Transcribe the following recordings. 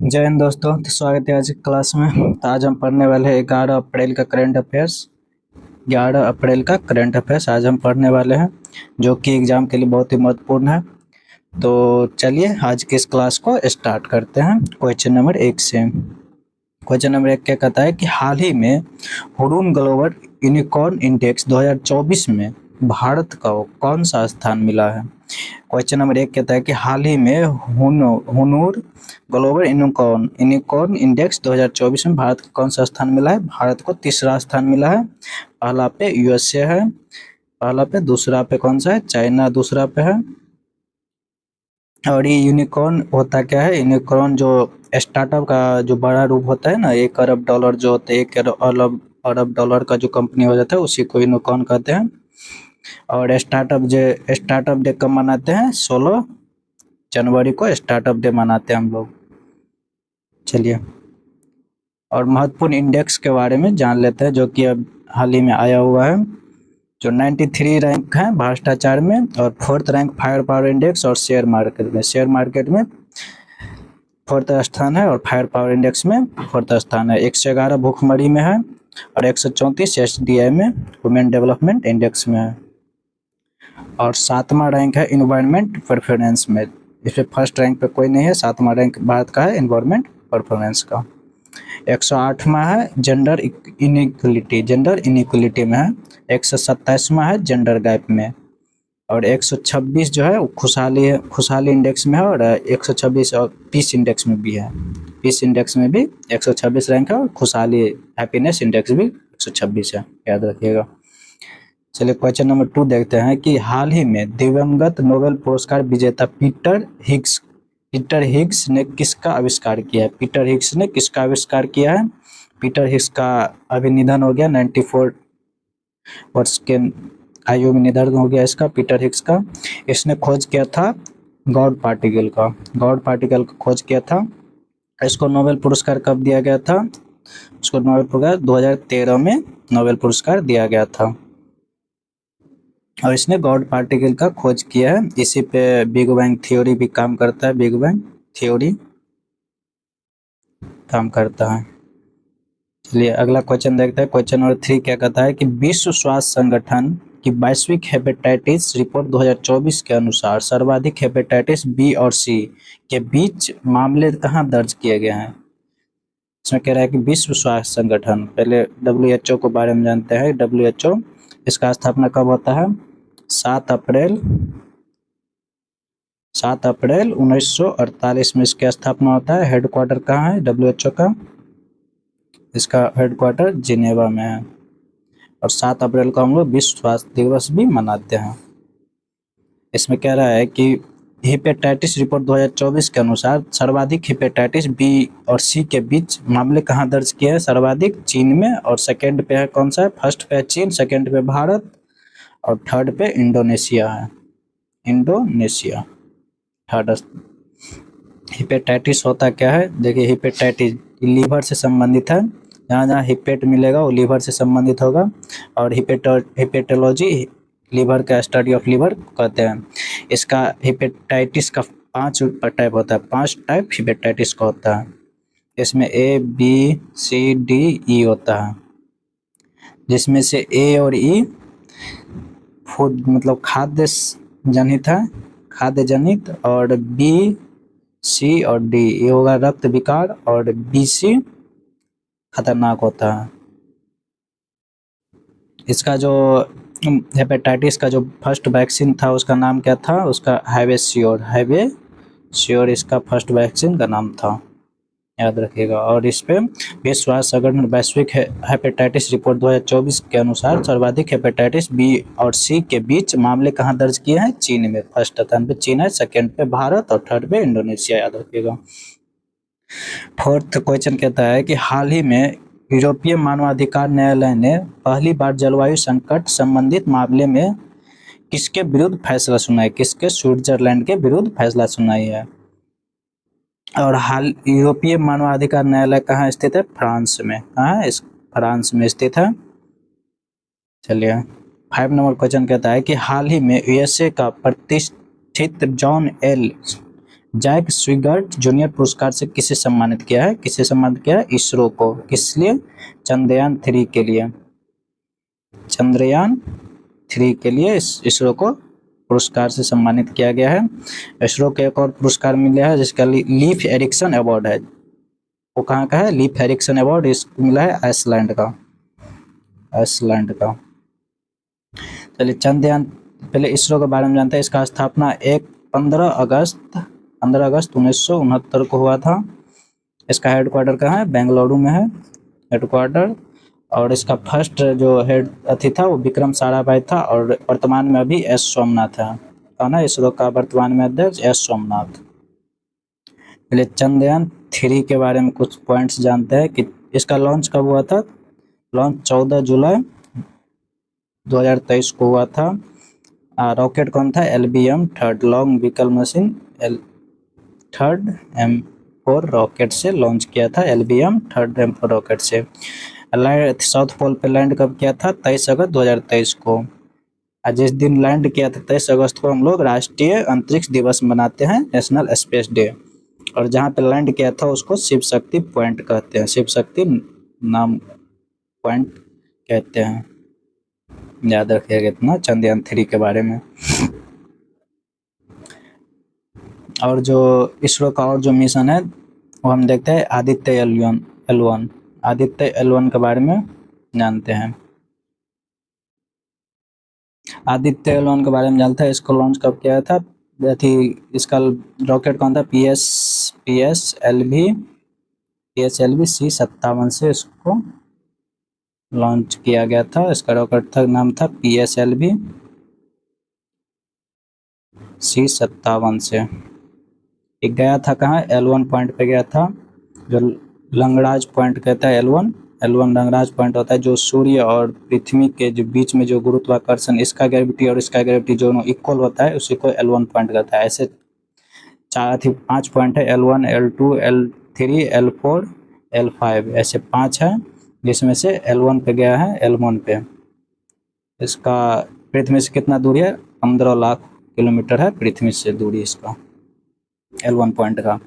जय हिंद दोस्तों। तो स्वागत है आज की क्लास में। तो आज हम पढ़ने वाले हैं 11 अप्रैल का करंट अफेयर्स। 11 अप्रैल का करंट अफेयर्स आज हम पढ़ने वाले हैं, जो कि एग्जाम के लिए बहुत ही महत्वपूर्ण है। तो चलिए आज की इस क्लास को स्टार्ट करते हैं क्वेश्चन नंबर 1 से। क्वेश्चन नंबर 1 क्या कहता है कि हाल ही में हुरून ग्लोबल यूनिकॉर्न इंडेक्स 2024 में भारत को कौन सा स्थान मिला है। क्वेश्चन नंबर 1 कहता है कि हाल ही में हुनूर ग्लोबल यूनिकॉर्न इंडेक्स 2024 में भारत को कौन सा स्थान मिला है। भारत को तीसरा स्थान मिला है। पहला पे यूएसए है, पहला पे, दूसरा पे कौन सा है, चाइना दूसरा पे है। और ये यूनिकॉर्न होता क्या है, यूनिकॉर्न जो स्टार्टअप का जो बड़ा रूप होता है ना, $1 अरब जो होते हैं, $1 अरब डॉलर का जो कंपनी हो जाता है उसी को यूनिकॉर्न कहते हैं। और स्टार्टअप डे कब मनाते हैं, 16 जनवरी को स्टार्टअप डे मनाते हैं हम लोग। चलिए और महत्वपूर्ण इंडेक्स के बारे में जान लेते हैं, जो कि अब हाल ही में आया हुआ है। जो 93 रैंक है भ्रष्टाचार में, और 4th rank fire power index और शेयर मार्केट में 4th स्थान है, और फायर पावर इंडेक्स में 4th स्थान है। 111 भूखमरी में है, और 134 एसडीआई में, वुमेन डेवलपमेंट इंडेक्स में है। और 7वां रैंक है इन्वायरमेंट परफॉर्मेंस में। इसमें फर्स्ट रैंक पे कोई नहीं है, 7वां रैंक भारत का है इन्वायरमेंट परफॉर्मेंस का। 108वां है जेंडर इनइक्वलिटी में है। 127वां है जेंडर गैप में। और 126 जो है वो खुशहाली इंडेक्स में है, और 126 और पीस इंडेक्स में भी है। पीस इंडेक्स में भी 126 रैंक है, और खुशहाली हैप्पीनेस इंडेक्स भी 126 है, याद रखिएगा। चलिए क्वेश्चन नंबर 2 देखते हैं कि हाल ही में दिवंगत नोबेल पुरस्कार विजेता पीटर हिग्स ने किसका आविष्कार किया है। पीटर हिग्स ने किसका आविष्कार किया है। पीटर हिग्स का अभी निधन हो गया, 94 वर्ष के आयु में निधन हो गया इसका, पीटर हिग्स का। इसने खोज किया था गॉड पार्टिकल का खोज किया था। इसको नोबेल पुरस्कार कब दिया गया था, इसको नोबेल पुरस्कार 2013 में नोबेल पुरस्कार दिया गया था। और इसने गॉड पार्टिकल का खोज किया है। इसी पे बिग बैंग थ्योरी भी काम करता है, बिग बैंग थ्योरी काम करता है। चलिए अगला क्वेश्चन देखते हैं। क्वेश्चन नंबर 3 क्या कहता है कि विश्व स्वास्थ्य संगठन की वैश्विक हेपेटाइटिस रिपोर्ट 2024 के अनुसार सर्वाधिक हेपेटाइटिस बी और सी के बीच मामले कहाँ दर्ज किए गए हैं। इसमें कह रहा है कि विश्व स्वास्थ्य संगठन, पहले WHO के बारे में जानते हैं। WHO इसका स्थापना कब होता है, 7 अप्रैल 1948 में इसकी स्थापना होता है। हेडक्वार्टर कहाँ है WHO का, इसका हेडक्वार्टर जिनेवा में है। और 7 अप्रैल को हम लोग विश्व स्वास्थ्य दिवस भी मनाते हैं। इसमें कह रहा है कि हेपेटाइटिस रिपोर्ट 2024 के अनुसार सर्वाधिक हेपेटाइटिस बी और सी के बीच मामले कहाँ दर्ज किए हैं। सर्वाधिक चीन में, और सेकंड पे है कौन सा है, फर्स्ट पे है चीन, सेकंड पे भारत, और थर्ड पे इंडोनेशिया है। Indonesia third. हेपेटाइटिस होता क्या है, देखिए हेपेटाइटिस लीवर से संबंधित है। जहाँ जहाँ हिपेट मिलेगा वो लीवर से संबंधित होगा। और हिपेटोलॉजी लीवर का स्टडी ऑफ लीवर कहते हैं। इसका हेपेटाइटिस का 5 टाइप होता है, 5 टाइप हेपेटाइटिस का होता है। इसमें ABCDE होता है, जिसमें से ए और ई फूड मतलब खाद्य जनित है, खाद्य जनित। और B, C और D ये होगा रक्त विकार, और BC खतरनाक होता है। इसका जो हेपेटाइटिस का जो फर्स्ट वैक्सीन था उसका नाम क्या था, उसका हैवेसियोर इसका फर्स्ट वैक्सीन का नाम था, याद रखिएगा। और इस पे विश्व स्वास्थ्य संगठन वैश्विक हेपेटाइटिस रिपोर्ट 2024 के अनुसार सर्वाधिक हेपेटाइटिस बी और सी के बीच मामले कहाँ दर्ज किए हैं, चीन में। फर्स्ट स्थान पे चीन है, सेकंड पे भारत, और थर्ड पे इंडोनेशिया, याद रखिएगा। 4th क्वेश्चन कहता है कि हाल ही में यूरोपीय मानवाधिकार न्यायालय ने पहली बार जलवायु संकट संबंधित मामले में किसके विरुद्ध फैसला सुनाई, किसके, स्विट्जरलैंड के विरुद्ध फैसला सुनाई है। और हाल यूरोपीय मानवाधिकार न्यायालय कहाँ स्थित है, फ्रांस में। कहाँ है, फ्रांस में स्थित है। चलिए 5 नंबर क्वेश्चन कहता है कि हाल ही में USA का प्रतिष्ठित जॉन एल जैक स्विगर्ट जूनियर पुरस्कार से किसे सम्मानित किया है? किसे सम्मानित किया है? इसरो को। किस लिए? चंद्रयान 3 के लिए। चंद्रयान 3 के लिए इसरो को पुरस्कार से सम्मानित किया गया है। इसरो को एक और पुरस्कार मिला है जिसका लीफ एरिक्सन अवार्ड है। वो कहाँ का है? लीफ एरिक्सन अवार्ड इसको मिला है आइसलैंड का। चलिए चंद्रयान, पहले इसरो के बारे में जानते हैं। इसका स्थापना 15 अगस्त 1969 को हुआ था। इसका हेडक्वार्टर कहाँ है? बेंगलुरु में है हेडक्वार्टर। और इसका फर्स्ट जो हेड अथी था वो विक्रम साराभाई था, और वर्तमान में अभी एस सोमनाथ है। कौन है इसरो का वर्तमान में अध्यक्ष? एस सोमनाथ। पहले चंद्रयान 3 के बारे में कुछ पॉइंट्स जानते हैं कि इसका लॉन्च कब हुआ था। लॉन्च 14 जुलाई 2023 को हुआ था। रॉकेट कौन था? LBM-3 long vehicle machine third M4 rocket से लॉन्च किया था। LBM-3 M4 रॉकेट से साउथ पोल पे लैंड कब किया था? 23 अगस्त 2023 को। जिस दिन लैंड किया था 23 अगस्त को हम लोग राष्ट्रीय अंतरिक्ष दिवस मनाते हैं, नेशनल स्पेस डे। और जहाँ पे लैंड किया था उसको शिव शक्ति पॉइंट कहते हैं, शिव शक्ति नाम पॉइंट कहते हैं। याद रखिएगा इतना चंद्रयान 3 के बारे में। और जो इसरो का और जो मिशन है वो हम देखते हैं आदित्य L1। आदित्य L1 के बारे में जानते हैं। आदित्य L1 के बारे में जानते हैं। इसको लॉन्च कब किया था? इसका रॉकेट कौन था? PSLV C57 से इसको लॉन्च किया गया था। इसका रॉकेट था नाम था PSLV C57 से। एक गया था कहाँ? L1 पॉइंट पे गया था, जो लंगड़ाज पॉइंट कहता है। L1 लंगड़ाज पॉइंट होता है जो सूर्य और पृथ्वी के जो बीच में जो गुरुत्वाकर्षण, इसका ग्रेविटी और इसका ग्रेविटी जो इक्वल होता है उसी को L1 पॉइंट कहता है। ऐसे 5 पॉइंट है, L1 L2 L3 L4 L5, ऐसे 5 है, जिसमें से L1 पे गया है L1 पे। इसका पृथ्वी से कितना दूरी है? 15 लाख किलोमीटर है पृथ्वी से दूरी इसका L1 पॉइंट का।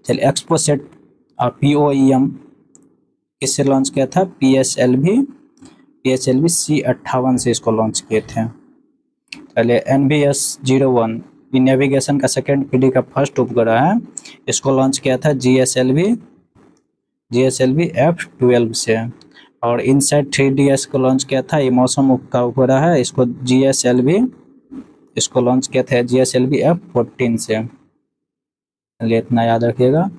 चलिए एक्सपोसेट और POEM किससे लॉन्च किया था? PSLV C58 से इसको लॉन्च किए थे। चलिए NVS-01 नेविगेशन का सेकेंड पीढ़ी का फर्स्ट उपग्रह है। इसको लॉन्च किया था GSLV F12 से। और इनसाइट 3DS को लॉन्च किया था, ये मौसम का उपग्रह है। इसको लॉन्च किया था GSLV F14 से। चलिए इतना याद रखिएगा।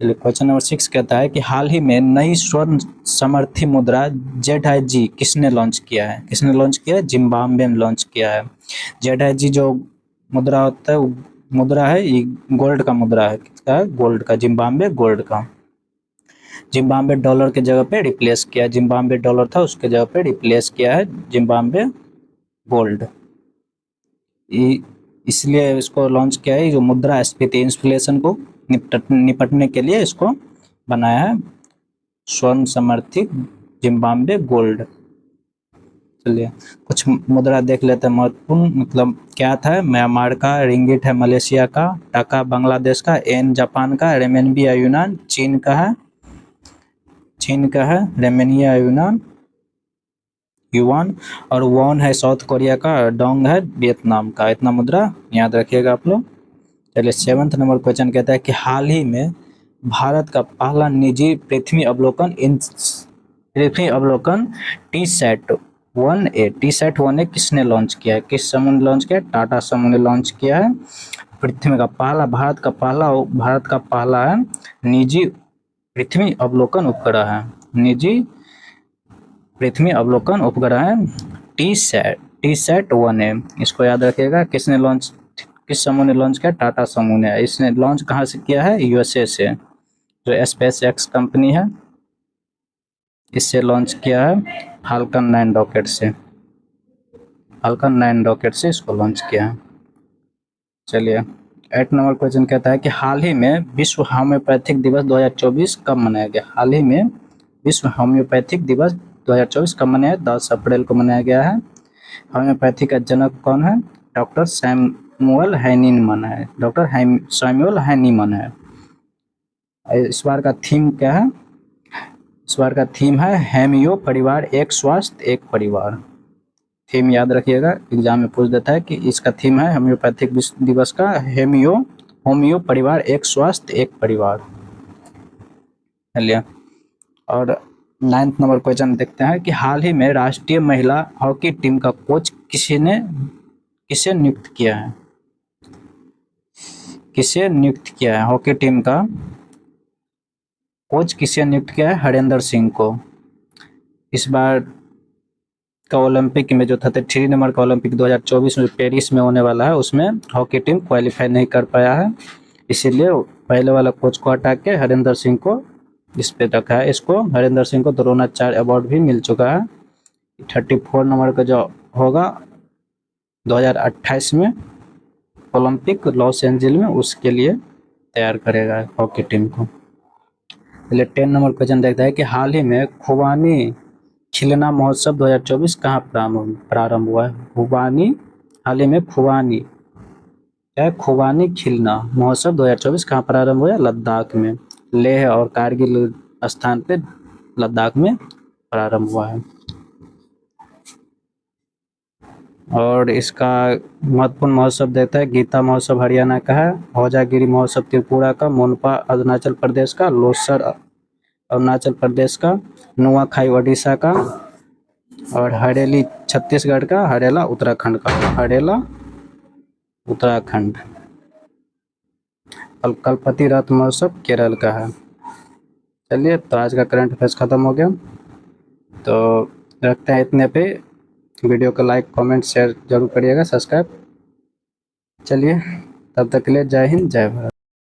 चलिए क्वेश्चन नंबर 6 कहता है कि हाल ही में नई स्वर्ण समर्थी मुद्रा ZIG किसने लॉन्च किया है? किसने लॉन्च किया है? जिम्बाब्वे में लॉन्च किया है। ZIG जो मुद्रा होता है, मुद्रा है, ये गोल्ड का मुद्रा है। किसका है? गोल्ड का, जिम्बाब्वे गोल्ड का। जिम्बाब्वे डॉलर के जगह पे रिप्लेस किया, जिम्बाब्वे डॉलर था उसके जगह पे रिप्लेस किया है जिम्बाब्वे गोल्ड। इसलिए इसको लॉन्च किया है, जो मुद्रास्फीति इन्फ्लेशन को निपटने के लिए इसको बनाया है, स्वर्ण समर्थित जिम्बाब्वे गोल्ड। चलिए कुछ मुद्रा देख लेते हैं महत्वपूर्ण, मतलब क्या था। म्यांमार का, रिंगिट है मलेशिया का, टाका बांग्लादेश का, येन जापान का, रेमेनबी यूनान चीन का है, रेमेनिया युआन, और वॉन है साउथ कोरिया का, डोंग है वियतनाम का। इतना मुद्रा याद रखिएगा आप लोग। चलिए 7th नंबर क्वेश्चन कहता है कि हाल ही में भारत का पहला निजी पृथ्वी अवलोकन TSAT-1A किसने लॉन्च किया है? किस समूह ने लॉन्च किया है? टाटा समूह ने लॉन्च किया है। पृथ्वी का पहला, भारत का पहला है निजी पृथ्वी अवलोकन उपग्रह है, निजी पृथ्वी अवलोकन उपग्रह है TSAT-1A। इसको याद रखिएगा। किस समूह ने लॉन्च किया? टाटा समूह ने। इसने लॉन्च कहाँ से किया है? USA से, जो SpaceX कंपनी है, इससे लॉन्च किया है। फाल्कन 9 रॉकेट से इसको लॉन्च किया है। चलिए 8 नंबर क्वेश्चन कहता है कि हाल ही में विश्व होम्योपैथिक दिवस 2024 कब मनाया गया? हाल ही में विश्व होम्योपैथिक दिवस 2024 कब मनाया? 10 अप्रैल को मनाया गया है। होम्योपैथी का जनक कौन है? डॉक्टर सैमुअल हैनीमन है, डॉक्टर सैमुअल हैनीमन है। इस बार का थीम क्या है? इस बार का थीम है हेमियो परिवार एक स्वास्थ्य एक परिवार। थीम याद रखिएगा, एग्जाम में पूछ देता है कि इसका थीम है होम्योपैथिक दिवस का होमियो परिवार एक स्वास्थ्य एक परिवार। चलिए, और 9th नंबर क्वेश्चन देखते हैं कि हाल ही में राष्ट्रीय महिला हॉकी टीम का कोच किसे नियुक्त किया है? किसे नियुक्त किया है? हॉकी टीम का कोच किसे नियुक्त किया है? हरेंद्र सिंह को। इस बार का ओलंपिक में जो 33 नंबर का ओलंपिक 2024 में पेरिस में होने वाला है, उसमें हॉकी टीम क्वालिफाई नहीं कर पाया है, इसीलिए पहले वाला कोच को हटा के हरेंद्र सिंह को इस पे रखा है। इसको हरेंद्र सिंह को द्रोणाचार्य अवार्ड भी मिल चुका है। 34 नंबर का जो होगा 2028 में ओलंपिक लॉस एंजिल में, उसके लिए तैयार करेगा हॉकी टीम को। पहले 10 नंबर क्वेश्चन देखता है कि हाल ही में खुबानी खिलना महोत्सव 2024 कहाँ प्रारंभ हुआ है? खुबानी, हाल ही में खुबानी क्या है? खुबानी खिलना महोत्सव 2024 कहाँ प्रारंभ हुआ? लद्दाख में, लेह और कारगिल स्थान पे लद्दाख में प्रारंभ हुआ है। और इसका महत्वपूर्ण महोत्सव देता है गीता महोत्सव हरियाणा का है, हौजागिरी महोत्सव त्रिपुरा का, मोनपा अरुणाचल प्रदेश का, लोसर अरुणाचल प्रदेश का, नुआखाई ओडिशा का, और हरेली छत्तीसगढ़ का, हरेला उत्तराखंड का। हरेला उत्तराखंड। कलपति रथ महोत्सव केरल का है। चलिए, तो आज का करंट अफेयर्स ख़त्म हो गया, तो रखते हैं इतने पे। वीडियो को लाइक कमेंट शेयर जरूर करिएगा, सब्सक्राइब। चलिए, तब तक के लिए जय हिंद जय भारत।